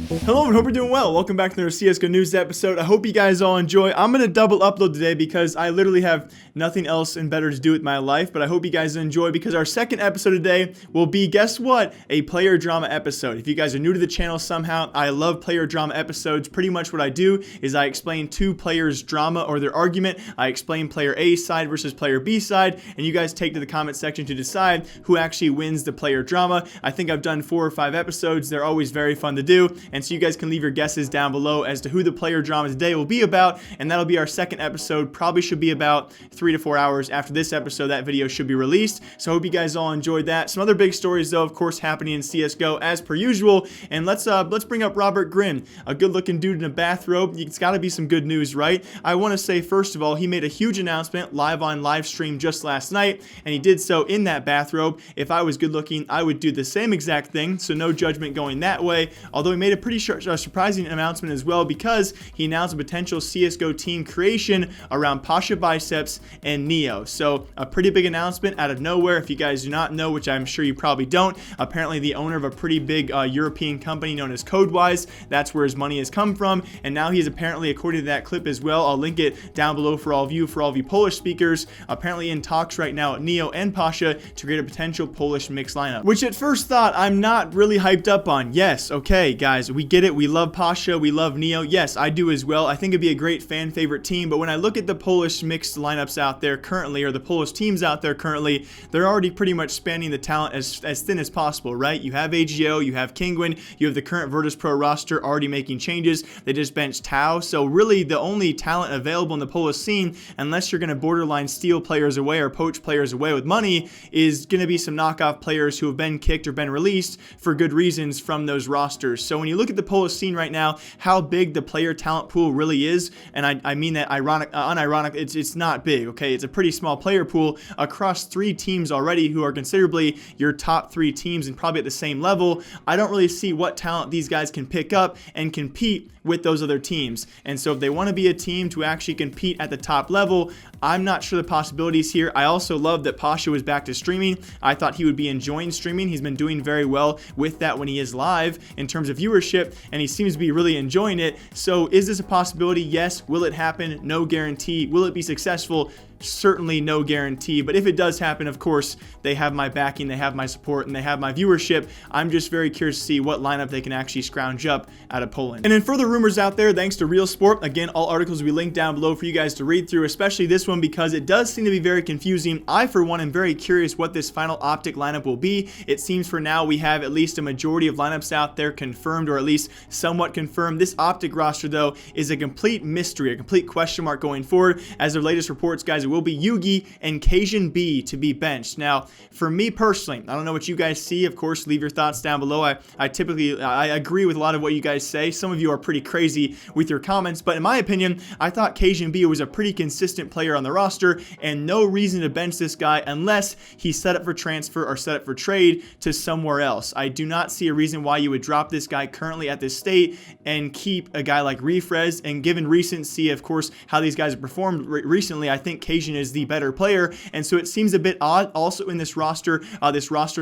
Hello and hope you're doing well. Welcome back to another CSGO news episode. I hope you guys all enjoy. I'm going to double upload today because I literally have nothing else and better to do with my life, but I hope you guys enjoy because our second episode today will be, guess what? A player drama episode. If you guys are new to the channel somehow, I love player drama episodes. Pretty much what I do is I explain two players' drama or their argument. I explain player A side versus player B side, and you guys take to the comment section to decide who actually wins the player drama. I think I've done 4 or 5 episodes. They're always very fun to do. And so you guys can leave your guesses down below as to who the player drama today will be about, and that'll be our second episode. Probably should be about 3 to 4 hours after this episode. That video should be released. So I hope you guys all enjoyed that. Some other big stories though, of course, happening in CSGO as per usual. And let's bring up Robert Grin, a good-looking dude in a bathrobe. It's got to be some good news, right? I want to say first of all, he made a huge announcement live on live stream just last night, and he did so in that bathrobe. If I was good-looking, I would do the same exact thing. So no judgment going that way. Although he made a pretty surprising announcement as well, because he announced a potential CSGO team creation around PaszaBiceps and Neo. So a pretty big announcement out of nowhere. If you guys do not know, which I'm sure you probably don't, apparently the owner of a pretty big European company known as Codewise, that's where his money has come from, and now he is apparently, according to that clip as well, I'll link it down below for all of you Polish speakers, apparently in talks right now at Neo and Pasza to create a potential Polish mixed lineup, which at first thought I'm not really hyped up on. Yes, okay guys, we get it, we love Pasza, we love Neo. Yes, I do as well. I think it'd be a great fan favorite team, but when I look at the Polish mixed lineups out there currently, or the Polish teams out there currently, they're already pretty much spanning the talent as thin as possible, right? You have AGO, you have Cajunb, you have the current Virtus Pro roster already making changes. They just benched Tau, so really the only talent available in the Polish scene, unless you're going to borderline steal players away or poach players away with money, is going to be some knockoff players who have been kicked or been released for good reasons from those rosters. So when you look at the Polish scene right now, how big the player talent pool really is, and I mean that unironic, it's not big, okay? It's a pretty small player pool across 3 teams already who are considerably your top 3 teams and probably at the same level. I don't really see what talent these guys can pick up and compete with those other teams. And so if they want to be a team to actually compete at the top level, I'm not sure the possibilities here. I also love that Pasza was back to streaming. I thought he would be enjoying streaming. He's been doing very well with that when he is live in terms of viewership, and he seems to be really enjoying it. So is this a possibility? Yes. Will it happen? No guarantee. Will it be successful? Certainly no guarantee, but if it does happen, of course, they have my backing, they have my support, and they have my viewership. I'm just very curious to see what lineup they can actually scrounge up out of Poland. And in further rumors out there, thanks to Real Sport, again, all articles will be linked down below for you guys to read through, especially this one because it does seem to be very confusing. I, for one, am very curious what this final OpTic lineup will be. It seems for now we have at least a majority of lineups out there confirmed, or at least somewhat confirmed. This OpTic roster, though, is a complete mystery, a complete question mark going forward. As of latest reports, guys, it will be JUGI and Cajunb to be benched. Now, for me personally, I don't know what you guys see. Of course, leave your thoughts down below. I agree with a lot of what you guys say. Some of you are pretty crazy with your comments, but in my opinion, I thought Cajunb was a pretty consistent player on the roster, and no reason to bench this guy unless he's set up for transfer or set up for trade to somewhere else. I do not see a reason why you would drop this guy currently at this state and keep a guy like Refrez. And given recency, of course, how these guys have performed recently, I think Cajunb is the better player, and so it seems a bit odd also in this roster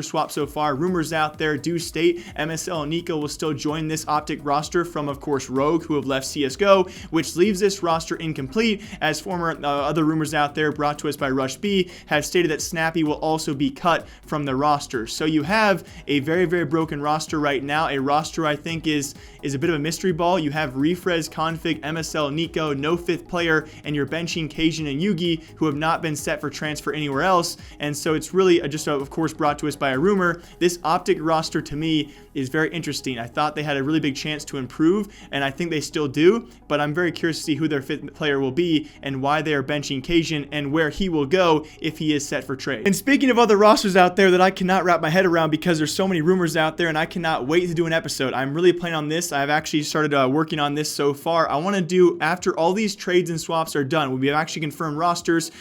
swap so far. Rumors out there do state MSL and Nico will still join this OpTic roster from, of course, Rogue, who have left CSGO, which leaves this roster incomplete, as former other rumors out there brought to us by Rush B have stated that Snappy will also be cut from the roster. So you have a very, very broken roster right now, a roster I think is a bit of a mystery ball. You have Refrez, Config, MSL, Nico, no 5th player, and you're benching Cajunb and JUGI, who have not been set for transfer anywhere else. And so it's really just of course brought to us by a rumor. This OpTic roster to me is very interesting. I thought they had a really big chance to improve, and I think they still do, but I'm very curious to see who their 5th player will be and why they are benching Cajunb and where he will go if he is set for trade. And speaking of other rosters out there that I cannot wrap my head around because there's so many rumors out there and I cannot wait to do an episode, I'm really planning on this. I've actually started working on this so far. I want to do, after all these trades and swaps are done, we have actually confirmed rosters, rosters.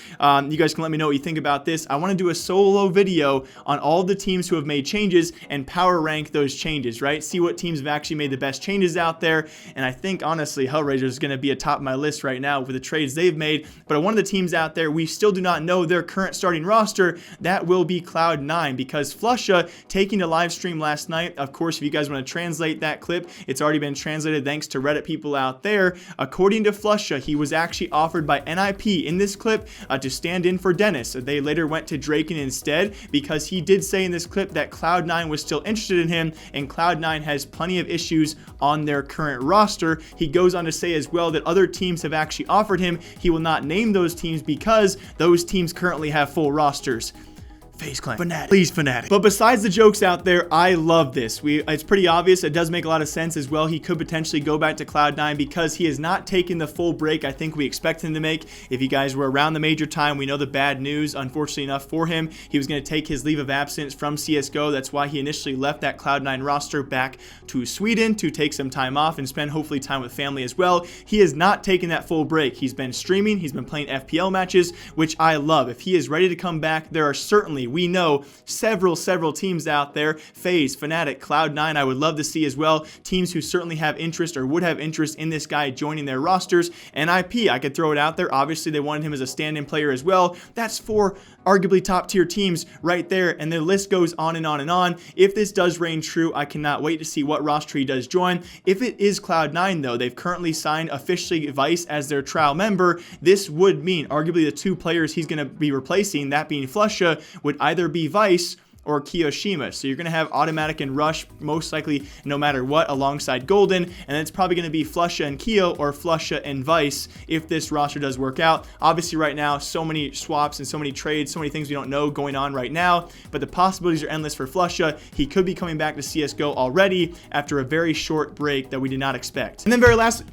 You guys can let me know what you think about this. I want to do a solo video on all the teams who have made changes and power rank those changes, right? See what teams have actually made the best changes out there. And I think, honestly, Hellraiser is going to be atop my list right now with the trades they've made. But one of the teams out there, we still do not know their current starting roster. That will be Cloud9, because Flusha taking a live stream last night. Of course, if you guys want to translate that clip, it's already been translated thanks to Reddit people out there. According to Flusha, he was actually offered by NIP in this clip to stand in for Dennis. They later went to Draken instead, because he did say in this clip that Cloud9 was still interested in him, and Cloud9 has plenty of issues on their current roster. He goes on to say as well that other teams have actually offered him. He will not name those teams because those teams currently have full rosters. FaZe Clan. Fnatic. Please, Fnatic. But besides the jokes out there, I love this. It's pretty obvious. It does make a lot of sense as well. He could potentially go back to Cloud9 because he has not taken the full break I think we expect him to make. If you guys were around the major time, we know the bad news, unfortunately enough for him. He was going to take his leave of absence from CSGO. That's why he initially left that Cloud9 roster back to Sweden to take some time off and spend hopefully time with family as well. He has not taken that full break. He's been streaming. He's been playing FPL matches, which I love. If he is ready to come back, there are certainly, we know, several teams out there, FaZe, Fnatic, Cloud9, I would love to see as well, teams who certainly have interest or would have interest in this guy joining their rosters. NIP, I could throw it out there. Obviously, they wanted him as a stand-in player as well. That's for arguably top-tier teams right there, and the list goes on and on and on. If this does reign true, I cannot wait to see what roster he does join. If it is Cloud9, though, they've currently signed officially Vice as their trial member. This would mean arguably the two players he's going to be replacing, that being Flusha, would either be Vice or Kiyoshima. So you're going to have Automatic and Rush most likely no matter what alongside Golden, and it's probably going to be Flusha and Kiyo or Flusha and Vice if this roster does work out. Obviously right now, so many swaps and so many trades, so many things we don't know going on right now, but the possibilities are endless for Flusha. He could be coming back to CSGO already after a very short break that we did not expect. And then very last,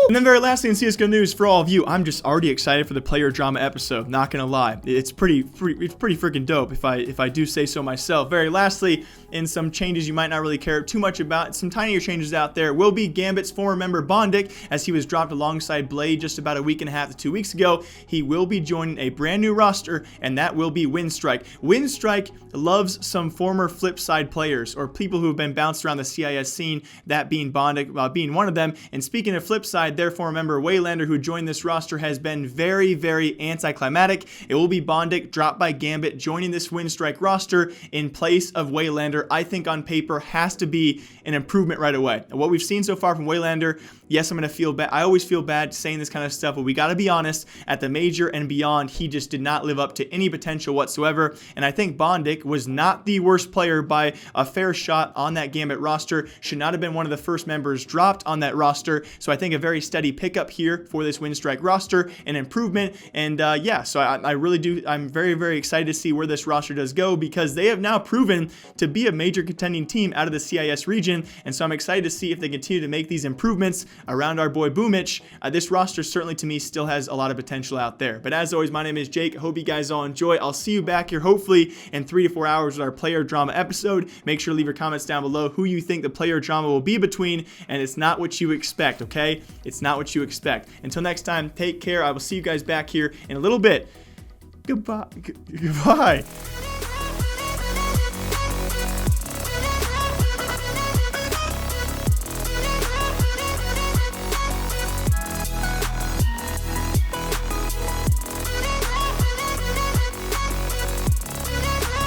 and then very lastly in CSGO news for all of you, I'm just already excited for the player drama episode, not gonna lie. It's pretty freaking dope if I do say so myself. Very lastly, in some changes you might not really care too much about, some tinier changes out there, will be Gambit's former member Bondik, as he was dropped alongside Blade just about a week and a half to 2 weeks ago. He will be joining a brand new roster, and that will be Winstrike. Winstrike loves some former Flipside players, or people who have been bounced around the CIS scene, that being Bondik being one of them. And speaking of Flipside, their former member Waylander, who joined this roster, has been very anticlimactic. It will be Bondik, dropped by Gambit, joining this Winstrike roster in place of Waylander. I think on paper has to be an improvement right away. What we've seen so far from Waylander, yes, I'm going to feel bad. I always feel bad saying this kind of stuff, but we got to be honest, at the major and beyond, he just did not live up to any potential whatsoever. And I think Bondik was not the worst player by a fair shot on that Gambit roster. Should not have been one of the first members dropped on that roster. So I think a very steady pickup here for this Winstrike roster, an improvement. And yeah, so I really do. I'm very excited to see where this roster does go, because they have now proven to be a major contending team out of the CIS region. And so I'm excited to see if they continue to make these improvements around our boy Boomich. This roster certainly to me still has a lot of potential out there. But as always, my name is Jake. I hope you guys all enjoy. I'll see you back here hopefully in 3 to 4 hours with our player drama episode. Make sure to leave your comments down below who you think the player drama will be between, and it's not what you expect, okay? It's not what you expect. Until next time, take care. I will see you guys back here in a little bit. Goodbye.